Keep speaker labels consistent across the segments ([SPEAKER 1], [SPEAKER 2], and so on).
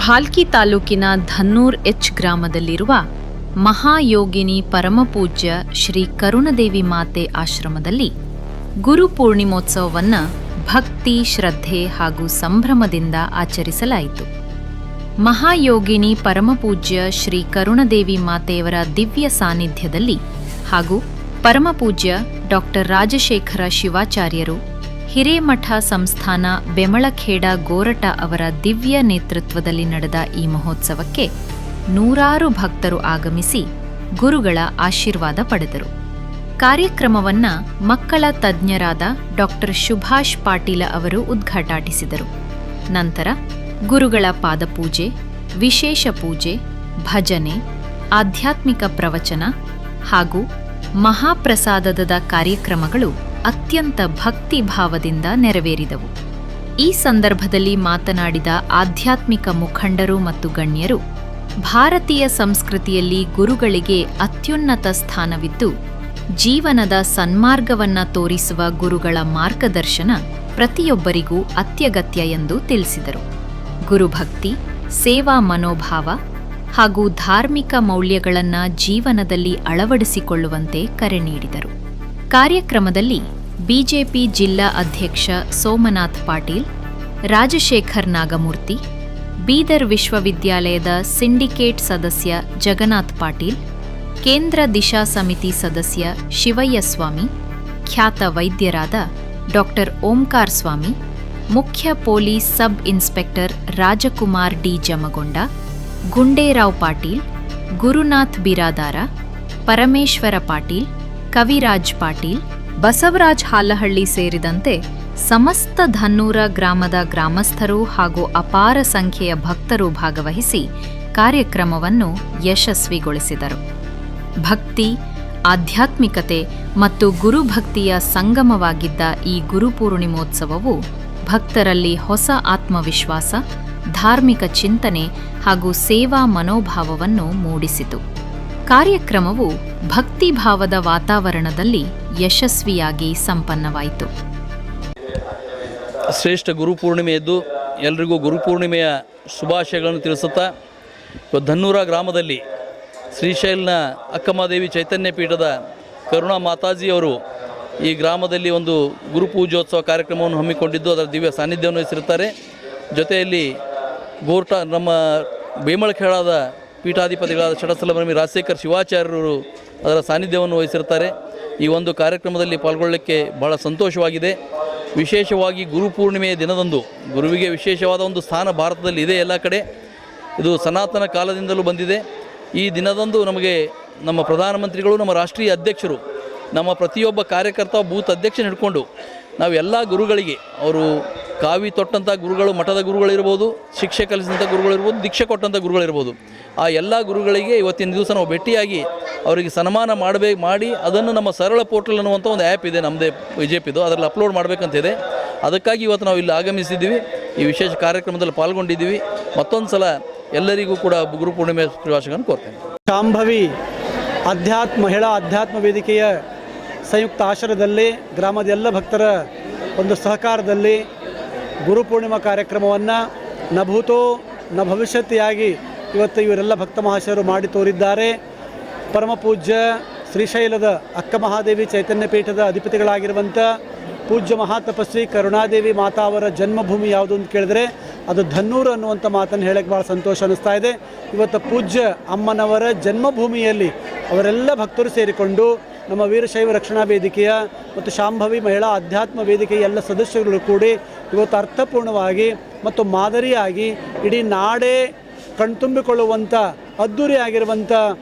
[SPEAKER 1] ಭಾಲ್ಕಿ ತಾಲೂಕಿನ ಧನ್ನೂರ್ ಎಚ್ ಗ್ರಾಮದಲ್ಲಿರುವ ಮಹಾಯೋಗಿನಿ ಪರಮಪೂಜ್ಯ ಶ್ರೀ ಕರುಣದೇವಿ ಮಾತೆ ಆಶ್ರಮದಲ್ಲಿ ಗುರು ಪೂರ್ಣಿಮೋತ್ಸವವನ್ನು ಭಕ್ತಿ, ಶ್ರದ್ಧೆ ಹಾಗೂ ಸಂಭ್ರಮದಿಂದ ಆಚರಿಸಲಾಯಿತು. ಮಹಾಯೋಗಿನಿ ಪರಮಪೂಜ್ಯ ಶ್ರೀ ಕರುಣದೇವಿ ಮಾತೆಯವರ ದಿವ್ಯ ಸಾನ್ನಿಧ್ಯದಲ್ಲಿ ಹಾಗೂ ಪರಮಪೂಜ್ಯ ಡಾಕ್ಟರ್ ರಾಜಶೇಖರ ಶಿವಾಚಾರ್ಯರು, ಹಿರೇಮಠ ಸಂಸ್ಥಾನ ಬೆಮಳಖೇಡ ಗೋರಟ ಅವರ ದಿವ್ಯ ನೇತೃತ್ವದಲ್ಲಿ ನಡೆದ ಈ ಮಹೋತ್ಸವಕ್ಕೆ ನೂರಾರು ಭಕ್ತರು ಆಗಮಿಸಿ ಗುರುಗಳ ಆಶೀರ್ವಾದ ಪಡೆದರು. ಕಾರ್ಯಕ್ರಮವನ್ನು ಮಕ್ಕಳ ತಜ್ಞರಾದ ಡಾಕ್ಟರ್ ಸುಭಾಷ್ ಪಾಟೀಲ ಅವರು ಉದ್ಘಾಟಿಸಿದರು. ನಂತರ ಗುರುಗಳ ಪಾದಪೂಜೆ, ವಿಶೇಷ ಪೂಜೆ, ಭಜನೆ, ಆಧ್ಯಾತ್ಮಿಕ ಪ್ರವಚನ ಹಾಗೂ ಮಹಾಪ್ರಸಾದದ ಕಾರ್ಯಕ್ರಮಗಳು ಅತ್ಯಂತ ಭಕ್ತಿ ಭಾವದಿಂದ ನೆರವೇರಿದವು. ಈ ಸಂದರ್ಭದಲ್ಲಿ ಮಾತನಾಡಿದ ಆಧ್ಯಾತ್ಮಿಕ ಮುಖಂಡರು ಮತ್ತು ಗಣ್ಯರು, ಭಾರತೀಯ ಸಂಸ್ಕೃತಿಯಲ್ಲಿ ಗುರುಗಳಿಗೆ ಅತ್ಯುನ್ನತ ಸ್ಥಾನವಿದ್ದು, ಜೀವನದ ಸನ್ಮಾರ್ಗವನ್ನು ತೋರಿಸುವ ಗುರುಗಳ ಮಾರ್ಗದರ್ಶನ ಪ್ರತಿಯೊಬ್ಬರಿಗೂ ಅತ್ಯಗತ್ಯ ಎಂದು ತಿಳಿಸಿದರು. ಗುರುಭಕ್ತಿ, ಸೇವಾ ಮನೋಭಾವ ಹಾಗೂ ಧಾರ್ಮಿಕ ಮೌಲ್ಯಗಳನ್ನು ಜೀವನದಲ್ಲಿ ಅಳವಡಿಸಿಕೊಳ್ಳುವಂತೆ ಕರೆ ನೀಡಿದರು. ಕಾರ್ಯಕ್ರಮದಲ್ಲಿ ಬಿಜೆಪಿ ಜಿಲ್ಲಾ ಅಧ್ಯಕ್ಷ ಸೋಮನಾಥ್ ಪಾಟೀಲ್, ರಾಜಶೇಖರ್ ನಾಗಮೂರ್ತಿ, ಬೀದರ್ ವಿಶ್ವವಿದ್ಯಾಲಯದ ಸಿಂಡಿಕೇಟ್ ಸದಸ್ಯ ಜಗನ್ನಾಥ್ ಪಾಟೀಲ್, ಕೇಂದ್ರ ದಿಶಾ ಸಮಿತಿ ಸದಸ್ಯ ಶಿವಯ್ಯ ಸ್ವಾಮಿ, ಖ್ಯಾತ ವೈದ್ಯರಾದ ಡಾಕ್ಟರ್ ಓಂಕಾರ್ ಸ್ವಾಮಿ, ಮುಖ್ಯ police sub inspector Rajkumar D Jamagonda, Gunderao Patil, Gurunath Biradar, Parameshwar Patil, Kaviraj Patil, Basavaraj Halahalli ಸೇರಿದಂತೆ ಸಮಸ್ತ ಧನ್ನೂರ ಗ್ರಾಮದ ಗ್ರಾಮಸ್ಥರು ಹಾಗೂ ಅಪಾರ ಸಂಖ್ಯೆಯ ಭಕ್ತರು ಭಾಗವಹಿಸಿ ಕಾರ್ಯಕ್ರಮವನ್ನು ಯಶಸ್ವಿಗೊಳಿಸಿದರು. ಭಕ್ತಿ, ಆಧ್ಯಾತ್ಮಿಕತೆ ಮತ್ತು ಗುರುಭಕ್ತಿಯ ಸಂಗಮವಾಗಿದ್ದ ಈ ಗುರುಪೂರ್ಣಿಮೋತ್ಸವವು ಭಕ್ತರಲ್ಲಿ ಹೊಸ ಆತ್ಮವಿಶ್ವಾಸ, ಧಾರ್ಮಿಕ ಚಿಂತನೆ ಹಾಗೂ ಸೇವಾ ಮನೋಭಾವವನ್ನು ಮೂಡಿಸಿತು. ಕಾರ್ಯಕ್ರಮವು ಭಕ್ತಿಭಾವದ ವಾತಾವರಣದಲ್ಲಿ ಯಶಸ್ವಿಯಾಗಿ ಸಂಪನ್ನವಾಯಿತು.
[SPEAKER 2] ಶ್ರೇಷ್ಠ ಗುರುಪೂರ್ಣಿಮೆಯದ್ದು ಎಲ್ರಿಗೂ ಗುರುಪೂರ್ಣಿಮೆಯ ಶುಭಾಶಯಗಳನ್ನು ತಿಳಿಸುತ್ತಾ, ಧನ್ನೂರ ಗ್ರಾಮದಲ್ಲಿ ಶ್ರೀಶೈಲನ ಅಕ್ಕಮಹಾದೇವಿ ಚೈತನ್ಯ ಪೀಠದ ಕರುಣಾ ಮಾತಾಜಿಯವರು ಈ ಗ್ರಾಮದಲ್ಲಿ ಒಂದು ಗುರುಪೂಜೋತ್ಸವ ಕಾರ್ಯಕ್ರಮವನ್ನು ಹಮ್ಮಿಕೊಂಡಿದ್ದು ಅದರ ದಿವ್ಯ ಸಾನ್ನಿಧ್ಯವನ್ನು ವಹಿಸಿರುತ್ತಾರೆ. ಜೊತೆಯಲ್ಲಿ ಗೋರ್ಟ ನಮ್ಮ ಬೇಮಳಖೇಡದ ಪೀಠಾಧಿಪತಿಗಳಾದ ಷಡಸ್ಥಲಬ್ರಹ್ಮಿ ರಾಜಶೇಖರ್ ಶಿವಾಚಾರ್ಯರು ಅದರ ಸಾನ್ನಿಧ್ಯವನ್ನು ವಹಿಸಿರ್ತಾರೆ. ಈ ಒಂದು ಕಾರ್ಯಕ್ರಮದಲ್ಲಿ ಪಾಲ್ಗೊಳ್ಳಲಿಕ್ಕೆ ಬಹಳ ಸಂತೋಷವಾಗಿದೆ. ವಿಶೇಷವಾಗಿ ಗುರುಪೂರ್ಣಿಮೆಯ ದಿನದಂದು ಗುರುವಿಗೆ ವಿಶೇಷವಾದ ಒಂದು ಸ್ಥಾನ ಭಾರತದಲ್ಲಿ ಇದೆ. ಎಲ್ಲ ಕಡೆ ಇದು ಸನಾತನ ಕಾಲದಿಂದಲೂ ಬಂದಿದೆ. ಈ ದಿನದಂದು ನಮಗೆ ನಮ್ಮ ಪ್ರಧಾನಮಂತ್ರಿಗಳು, ನಮ್ಮ ರಾಷ್ಟ್ರೀಯ ಅಧ್ಯಕ್ಷರು, ನಮ್ಮ ಪ್ರತಿಯೊಬ್ಬ ಕಾರ್ಯಕರ್ತ, ಬೂತ್ ಅಧ್ಯಕ್ಷನ ಹಿಡ್ಕೊಂಡು ನಾವು ಎಲ್ಲ ಗುರುಗಳಿಗೆ, ಅವರು ಕಾವಿ ತೊಟ್ಟಂಥ ಗುರುಗಳು, ಮಠದ ಗುರುಗಳಿರ್ಬೋದು, ಶಿಕ್ಷೆ ಕಲಿಸಿದಂಥ ಗುರುಗಳಿರ್ಬೋದು, ದೀಕ್ಷೆ ಕೊಟ್ಟಂಥ ಗುರುಗಳಿರ್ಬೋದು, ಆ ಎಲ್ಲ ಗುರುಗಳಿಗೆ ಇವತ್ತಿನ ದಿವಸ ನಾವು ಭೇಟಿಯಾಗಿ ಅವರಿಗೆ ಸನ್ಮಾನ ಮಾಡಿ ಅದನ್ನು ನಮ್ಮ ಸರಳ ಪೋರ್ಟಲ್ ಅನ್ನುವಂಥ ಒಂದು ಆ್ಯಪ್ ಇದೆ ನಮ್ಮದೇ ಬಿಜೆಪಿದು, ಅದರಲ್ಲಿ ಅಪ್ಲೋಡ್ ಮಾಡಬೇಕಂತಿದೆ. ಅದಕ್ಕಾಗಿ ಇವತ್ತು ನಾವು ಇಲ್ಲಿ ಆಗಮಿಸಿದ್ದೀವಿ, ಈ ವಿಶೇಷ ಕಾರ್ಯಕ್ರಮದಲ್ಲಿ ಪಾಲ್ಗೊಂಡಿದ್ದೀವಿ. ಮತ್ತೊಂದು ಸಲ ಎಲ್ಲರಿಗೂ ಕೂಡ ಗುರುಪೂರ್ಣಿಮೆ ಶುಭಾಶಯಗಳನ್ನು ಕೋರ್ತೇನೆ.
[SPEAKER 3] ಶಾಂಭವಿ ಮಹಿಳಾ ಅಧ್ಯಾತ್ಮ ವೇದಿಕೆಯ ಸಂಯುಕ್ತ ಆಶ್ರಯದಲ್ಲಿ ಗ್ರಾಮದ ಎಲ್ಲ ಭಕ್ತರ ಒಂದು ಸಹಕಾರದಲ್ಲಿ ಗುರುಪೂರ್ಣಿಮಾ ಕಾರ್ಯಕ್ರಮವನ್ನು ನ ಭೂತೋ ನ ಭವಿಷ್ಯತ್ತಿಯಾಗಿ ಇವತ್ತು ಇವರೆಲ್ಲ ಭಕ್ತ ಮಹಾಶಯರು ಮಾಡಿ ತೋರಿದ್ದಾರೆ. ಪರಮಪೂಜ್ಯ ಶ್ರೀಶೈಲದ ಅಕ್ಕಮಹಾದೇವಿ ಚೈತನ್ಯ ಪೀಠದ ಅಧಿಪತಿಗಳಾಗಿರುವಂಥ ಪೂಜ್ಯ ಮಹಾತಪಸ್ವಿ ಕರುಣಾದೇವಿ ಮಾತಾ ಅವರ ಜನ್ಮಭೂಮಿ ಯಾವುದು ಅಂತ ಕೇಳಿದ್ರೆ ಅದು ಧನ್ನೂರು ಅನ್ನುವಂಥ ಮಾತನ್ನು ಹೇಳಕ್ಕೆ ಭಾಳ ಸಂತೋಷ ಅನ್ನಿಸ್ತಾ ಇದೆ. ಇವತ್ತು ಪೂಜ್ಯ ಅಮ್ಮನವರ ಜನ್ಮಭೂಮಿಯಲ್ಲಿ ಅವರೆಲ್ಲ ಭಕ್ತರು ಸೇರಿಕೊಂಡು ನಮ್ಮ ವೀರಶೈವ ರಕ್ಷಣಾ ವೇದಿಕೆಯ ಮತ್ತು ಶಾಂಭವಿ ಮಹಿಳಾ ಅಧ್ಯಾತ್ಮ ವೇದಿಕೆಯ ಎಲ್ಲ ಸದಸ್ಯರುಗಳು ಕೂಡಿ ಇವತ್ತು ಅರ್ಥಪೂರ್ಣವಾಗಿ ಮತ್ತು ಮಾದರಿಯಾಗಿ ಇಡೀ ನಾಡೇ ಕಣ್ತುಂಬಿಕೊಳ್ಳುವಂಥ ಅದ್ಧೂರಿಯಾಗಿರುವಂಥ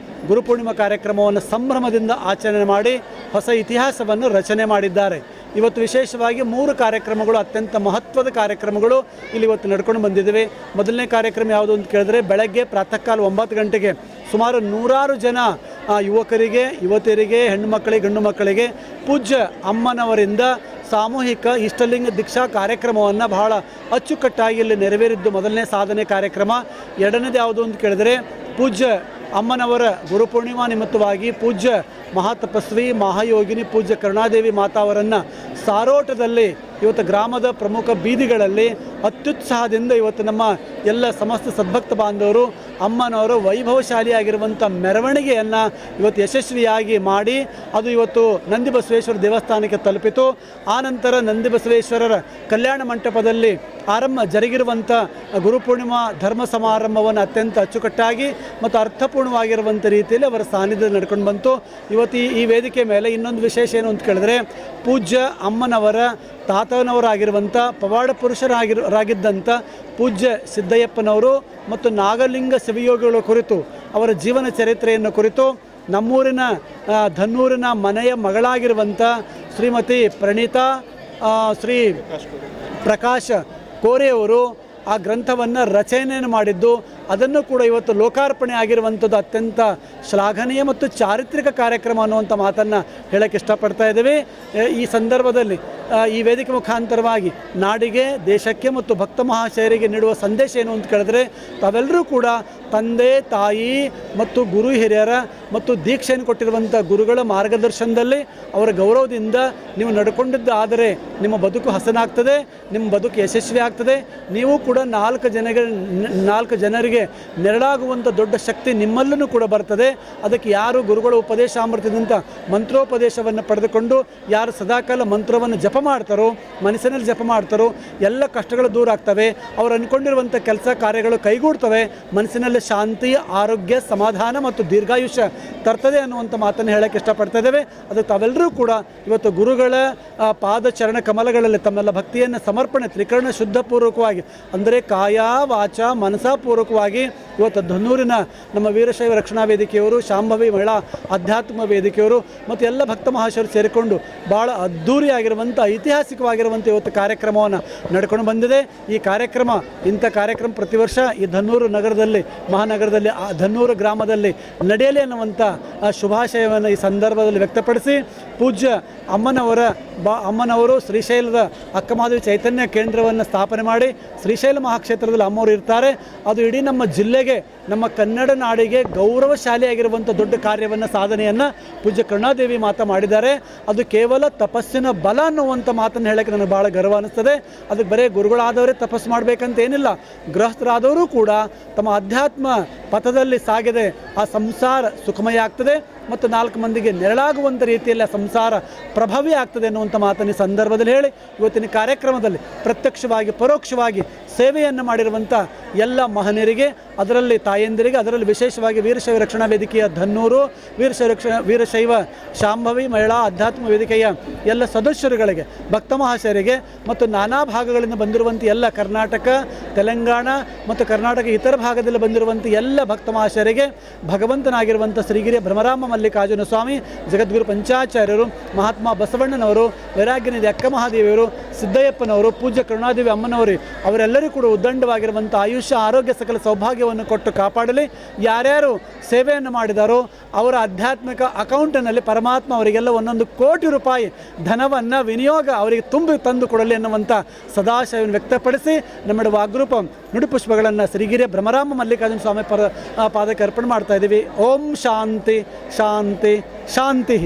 [SPEAKER 3] ಗುರುಪೂರ್ಣಿಮಾ ಕಾರ್ಯಕ್ರಮವನ್ನು ಸಂಭ್ರಮದಿಂದ ಆಚರಣೆ ಮಾಡಿ ಹೊಸ ಇತಿಹಾಸವನ್ನು ರಚನೆ ಮಾಡಿದ್ದಾರೆ. ಇವತ್ತು ವಿಶೇಷವಾಗಿ 3 ಕಾರ್ಯಕ್ರಮಗಳು, ಅತ್ಯಂತ ಮಹತ್ವದ ಕಾರ್ಯಕ್ರಮಗಳು ಇಲ್ಲಿ ಇವತ್ತು ನಡ್ಕೊಂಡು ಬಂದಿದ್ದೇವೆ. ಮೊದಲನೇ ಕಾರ್ಯಕ್ರಮ ಯಾವುದು ಅಂತ ಕೇಳಿದ್ರೆ ಬೆಳಗ್ಗೆ ಪ್ರಾತಃ ಕಾಲ 9 ಗಂಟೆಗೆ ಸುಮಾರು 100 ಜನ ಯುವಕರಿಗೆ, ಯುವತಿಯರಿಗೆ, ಹೆಣ್ಣು ಮಕ್ಕಳಿಗೆ, ಗಂಡು ಮಕ್ಕಳಿಗೆ ಪೂಜ್ಯ ಅಮ್ಮನವರಿಂದ ಸಾಮೂಹಿಕ ಇಷ್ಟಲಿಂಗ ದೀಕ್ಷಾ ಕಾರ್ಯಕ್ರಮವನ್ನು ಬಹಳ ಅಚ್ಚುಕಟ್ಟಾಗಿ ಇಲ್ಲಿ ನೆರವೇರಿದ್ದು ಮೊದಲನೇ ಸಾಧನೆ ಕಾರ್ಯಕ್ರಮ. ಎರಡನೇದು ಯಾವುದು ಅಂತ ಕೇಳಿದರೆ ಪೂಜ್ಯ ಅಮ್ಮನವರ ಗುರುಪೂರ್ಣಿಮಾ ನಿಮಿತ್ತವಾಗಿ ಪೂಜ್ಯ ಮಹಾತಪಸ್ವಿ ಮಹಾಯೋಗಿನಿ ಪೂಜ್ಯ ಕರುಣಾದೇವಿ ಮಾತಾ ಅವರನ್ನು ಸಾರೋಟದಲ್ಲಿ ಇವತ್ತು ಗ್ರಾಮದ ಪ್ರಮುಖ ಬೀದಿಗಳಲ್ಲಿ ಅತ್ಯುತ್ಸಾಹದಿಂದ ಇವತ್ತು ನಮ್ಮ ಎಲ್ಲ ಸಮಸ್ತ ಸದ್ಭಕ್ತ ಬಾಂಧವರು ಅಮ್ಮನವರು ವೈಭವಶಾಲಿಯಾಗಿರುವಂಥ ಮೆರವಣಿಗೆಯನ್ನು ಇವತ್ತು ಯಶಸ್ವಿಯಾಗಿ ಮಾಡಿ ಅದು ಇವತ್ತು ನಂದಿ ಬಸವೇಶ್ವರ ದೇವಸ್ಥಾನಕ್ಕೆ ತಲುಪಿತು. ಆನಂತರ ನಂದಿ ಬಸವೇಶ್ವರರ ಕಲ್ಯಾಣ ಮಂಟಪದಲ್ಲಿ ಜರುಗಿರುವಂಥ ಗುರುಪೂರ್ಣಿಮಾ ಧರ್ಮ ಸಮಾರಂಭವನ್ನು ಅತ್ಯಂತ ಅಚ್ಚುಕಟ್ಟಾಗಿ ಮತ್ತು ಅರ್ಥಪೂರ್ಣವಾಗಿರುವಂಥ ರೀತಿಯಲ್ಲಿ ಅವರ ಸಾನ್ನಿಧ್ಯದಲ್ಲಿ ನಡ್ಕೊಂಡು ಬಂತು. ಇವತ್ತು ಈ ವೇದಿಕೆ ಮೇಲೆ ಇನ್ನೊಂದು ವಿಶೇಷ ಏನು ಅಂತ ಕೇಳಿದ್ರೆ, ಪೂಜ್ಯ ಅಮ್ಮನವರ ತಾತನವರಾಗಿರುವಂಥ ಪವಾಡ ಪುರುಷರಾಗಿದ್ದಂಥ ಪೂಜ್ಯ ಸಿದ್ದಯ್ಯಪ್ಪನವರು ಮತ್ತು ನಾಗಲಿಂಗ ಶಿವಯೋಗಿಗಳ ಕುರಿತು ಅವರ ಜೀವನ ಚರಿತ್ರೆಯನ್ನು ಕುರಿತು ನಮ್ಮೂರಿನ ಧನ್ನೂರಿನ ಮನೆಯ ಮಗಳಾಗಿರುವಂಥ ಶ್ರೀಮತಿ ಪ್ರಣೀತಾ ಶ್ರೀ ಪ್ರಕಾಶ್ ಕೋರೆಯವರು ಆ ಗ್ರಂಥವನ್ನು ರಚನೆಯನ್ನು ಮಾಡಿದ್ದು, ಅದನ್ನು ಕೂಡ ಇವತ್ತು ಲೋಕಾರ್ಪಣೆ ಆಗಿರುವಂಥದ್ದು ಅತ್ಯಂತ ಶ್ಲಾಘನೀಯ ಮತ್ತು ಚಾರಿತ್ರಿಕ ಕಾರ್ಯಕ್ರಮ ಅನ್ನುವಂಥ ಮಾತನ್ನು ಹೇಳೋಕ್ಕೆ ಇಷ್ಟಪಡ್ತಾ ಇದ್ದೀವಿ. ಈ ಸಂದರ್ಭದಲ್ಲಿ ಈ ವೇದಿಕೆ ಮುಖಾಂತರವಾಗಿ ನಾಡಿಗೆ, ದೇಶಕ್ಕೆ ಮತ್ತು ಭಕ್ತ ಮಹಾಶಯರಿಗೆ ನೀಡುವ ಸಂದೇಶ ಏನು ಅಂತ ಕೇಳಿದ್ರೆ, ತಾವೆಲ್ಲರೂ ಕೂಡ ತಂದೆ ತಾಯಿ ಮತ್ತು ಗುರು ಹಿರಿಯರ ಮತ್ತು ದೀಕ್ಷೆಯನ್ನು ಕೊಟ್ಟಿರುವಂಥ ಗುರುಗಳ ಮಾರ್ಗದರ್ಶನದಲ್ಲಿ ಅವರ ಗೌರವದಿಂದ ನೀವು ನಡ್ಕೊಂಡಿದ್ದಾದರೆ ನಿಮ್ಮ ಬದುಕು ಹಸನಾಗ್ತದೆ, ನಿಮ್ಮ ಬದುಕು ಯಶಸ್ವಿ ಆಗ್ತದೆ. ನೀವು ಕೂಡ ನಾಲ್ಕು ಜನರಿಗೆ ನೆರಳಾಗುವಂಥ ದೊಡ್ಡ ಶಕ್ತಿ ನಿಮ್ಮಲ್ಲೂ ಕೂಡ ಬರ್ತದೆ. ಅದಕ್ಕೆ ಯಾರು ಗುರುಗಳ ಉಪದೇಶಾಮೃತದಿಂದ ಮಂತ್ರೋಪದೇಶವನ್ನು ಪಡೆದುಕೊಂಡು ಯಾರು ಸದಾಕಾಲ ಮಂತ್ರವನ್ನು ಜಪ ಮಾಡ್ತಾರೋ, ಮನಸ್ಸಿನಲ್ಲಿ ಜಪ ಮಾಡ್ತಾರೋ, ಎಲ್ಲ ಕಷ್ಟಗಳು ದೂರ ಆಗ್ತವೆ. ಅವರು ಅಂದ್ಕೊಂಡಿರುವಂಥ ಕೆಲಸ ಕಾರ್ಯಗಳು ಕೈಗೂಡ್ತವೆ. ಮನಸ್ಸಿನಲ್ಲಿ ಶಾಂತಿ, ಆರೋಗ್ಯ, ಸಮಾಧಾನ ಮತ್ತು ದೀರ್ಘಾಯುಷ್ಯ ತರ್ತದೆ ಅನ್ನುವಂಥ ಮಾತನ್ನು ಹೇಳೋಕ್ಕೆ ಇಷ್ಟಪಡ್ತಾ ಇದ್ದೇವೆ. ಅದಕ್ಕೆ ತಾವೆಲ್ಲರೂ ಕೂಡ ಇವತ್ತು ಗುರುಗಳ ಪಾದಚರಣ ಕಮಲಗಳಲ್ಲಿ ತಮ್ಮೆಲ್ಲ ಭಕ್ತಿಯನ್ನು ಸಮರ್ಪಣೆ ತ್ರಿಕರಣ ಶುದ್ಧಪೂರ್ವಕವಾಗಿ ಅಂದರೆ ಕಾಯ ವಾಚ ಮನಸಾಪೂರ್ವಕವಾಗಿ ಇವತ್ತು ಧನ್ನೂರಿನ ನಮ್ಮ ವೀರಶೈವ ರಕ್ಷಣಾ ವೇದಿಕೆಯವರು, ಶಾಂಭವಿ ಮಹಿಳಾ ಆಧ್ಯಾತ್ಮ ವೇದಿಕೆಯವರು ಮತ್ತು ಎಲ್ಲ ಭಕ್ತ ಮಹಾಶಯರು ಸೇರಿಕೊಂಡು ಭಾಳ ಅದ್ಧೂರಿಯಾಗಿರುವಂಥ ಐತಿಹಾಸಿಕವಾಗಿರುವಂಥ ಇವತ್ತು ಕಾರ್ಯಕ್ರಮವನ್ನು ನಡ್ಕೊಂಡು ಬಂದಿದೆ. ಈ ಕಾರ್ಯಕ್ರಮ ಇಂಥ ಕಾರ್ಯಕ್ರಮ ಪ್ರತಿ ವರ್ಷ ಈ ಧನ್ನೂರು ನಗರದಲ್ಲಿ, ಮಹಾನಗರದಲ್ಲಿ, ಆ ಧನ್ನೂರು ಗ್ರಾಮದಲ್ಲಿ ನಡೆಯಲಿ ಅನ್ನುವಂಥ ಶುಭಾಶಯವನ್ನು ಈ ಸಂದರ್ಭದಲ್ಲಿ ವ್ಯಕ್ತಪಡಿಸಿ, ಪೂಜ್ಯ ಅಮ್ಮನವರು ಶ್ರೀಶೈಲದ ಅಕ್ಕಮಹಾದೇವಿ ಚೈತನ್ಯ ಕೇಂದ್ರವನ್ನು ಸ್ಥಾಪನೆ ಮಾಡಿ ಶ್ರೀಶೈಲ ಮಹಾಕ್ಷೇತ್ರದಲ್ಲಿ ಅಮ್ಮವರು ಇರ್ತಾರೆ. ಅದು ಇಡೀ ನಮ್ಮ ಜಿಲ್ಲೆಗೆ, ನಮ್ಮ ಕನ್ನಡ ನಾಡಿಗೆ ಗೌರವಶಾಲಿಯಾಗಿರುವಂಥ ದೊಡ್ಡ ಕಾರ್ಯವನ್ನು, ಸಾಧನೆಯನ್ನು ಪೂಜ್ಯ ಕರುಣಾದೇವಿ ಮಾತಾ ಮಾಡಿದ್ದಾರೆ. ಅದು ಕೇವಲ ತಪಸ್ಸಿನ ಬಲ ಅನ್ನುವಂಥ ಮಾತನ್ನು ಹೇಳೋಕ್ಕೆ ನನಗೆ ಭಾಳ ಗರ್ವ ಅನ್ನಿಸ್ತದೆ. ಅದಕ್ಕೆ ಬರೀ ಗುರುಗಳಾದವರೇ ತಪಸ್ಸು ಮಾಡಬೇಕಂತ ಏನಿಲ್ಲ, ಗೃಹಸ್ಥರಾದವರು ಕೂಡ ತಮ್ಮ ಅಧ್ಯಾತ್ಮ ಪಥದಲ್ಲಿ ಸಾಗಿದೆ ಆ ಸಂಸಾರ ಸುಖಮಯ ಆಗ್ತದೆ ಮತ್ತು 4 ಮಂದಿಗೆ ನೆರಳಾಗುವಂಥ ರೀತಿಯಲ್ಲಿ ಆ ಸಂಸಾರ ಪ್ರಭಾವಿ ಆಗ್ತದೆ ಅನ್ನುವಂಥ ಮಾತನ್ನು ಈ ಸಂದರ್ಭದಲ್ಲಿ ಹೇಳಿ, ಇವತ್ತಿನ ಕಾರ್ಯಕ್ರಮದಲ್ಲಿ ಪ್ರತ್ಯಕ್ಷವಾಗಿ ಪರೋಕ್ಷವಾಗಿ ಸೇವೆಯನ್ನು ಮಾಡಿರುವಂಥ ಎಲ್ಲ ಮಹನೀಯರಿಗೆ, ಅದರಲ್ಲಿ ತಾಯಂದಿರಿಗೆ, ಅದರಲ್ಲಿ ವಿಶೇಷವಾಗಿ ವೀರಶೈವ ರಕ್ಷಣಾ ವೇದಿಕೆಯ ಧನ್ನೂರು, ವೀರಶೈವ ಶಾಂಭವಿ ಮಹಿಳಾ ಆಧ್ಯಾತ್ಮ ವೇದಿಕೆಯ ಎಲ್ಲ ಸದಸ್ಯರುಗಳಿಗೆ, ಭಕ್ತ ಮಹಾಶಯರಿಗೆ ಮತ್ತು ನಾನಾ ಭಾಗಗಳಿಂದ ಬಂದಿರುವಂಥ ಎಲ್ಲ ಕರ್ನಾಟಕ, ತೆಲಂಗಾಣ ಮತ್ತು ಕರ್ನಾಟಕ ಇತರ ಭಾಗದಲ್ಲಿ ಬಂದಿರುವಂಥ ಎಲ್ಲ ಭಕ್ತ ಮಹಾಶಯರಿಗೆ ಭಗವಂತನಾಗಿರುವಂಥ ಶ್ರೀಗಿರಿಯ ಭ್ರಮರಾಮ ಮಲ್ಲಿಕಾರ್ಜುನ ಸ್ವಾಮಿ, ಜಗದ್ಗುರು ಪಂಚಾಚಾರ್ಯರು, ಮಹಾತ್ಮ ಬಸವಣ್ಣನವರು, ವೈರಾಗ್ಯನಿಧಿ ಅಕ್ಕ ಮಹಾದೇವಿಯವರು, ಸಿದ್ದಯ್ಯಪ್ಪನವರು, ಪೂಜ್ಯ ಕರುಣಾದೇವಿ ಅಮ್ಮನವರು ಅವರೆಲ್ಲರೂ ಕೂಡ ಉದ್ದಂಡವಾಗಿರುವಂಥ ಆಯುಷ್ಯ, ಆರೋಗ್ಯ, ಸಕಲ ಸೌಭಾಗ್ಯವನ್ನು ಕೊಟ್ಟು ಕಾಪಾಡಲಿ. ಯಾರ್ಯಾರು ಸೇವೆಯನ್ನು ಮಾಡಿದಾರೋ ಅವರ ಆಧ್ಯಾತ್ಮಿಕ ಅಕೌಂಟಿನಲ್ಲಿ ಪರಮಾತ್ಮ ಅವರಿಗೆಲ್ಲ 1 ಕೋಟಿ ರೂಪಾಯಿ ಧನವನ್ನು ವಿನಿಯೋಗ ಅವರಿಗೆ ತುಂಬಿ ತಂದು ಕೊಡಲಿ ಎನ್ನುವಂಥ ಸದಾಶಯವನ್ನು ವ್ಯಕ್ತಪಡಿಸಿ ನಮ್ಮ ವಾಗ್ರೂಪ ನುಡಿಪುಷ್ಪಗಳನ್ನು ಶ್ರೀಗಿರಿಯ ಭ್ರಮರಾಮ ಮಲ್ಲಿಕಾರ್ಜುನ ಸ್ವಾಮಿ ಪಾದಕ್ಕೆ ಅರ್ಪಣೆ ಮಾಡ್ತಾ ಇದ್ದೀವಿ. ಓಂ ಶಾಂತಿ ಶಾಂತಿ ಶಾಂತಿ.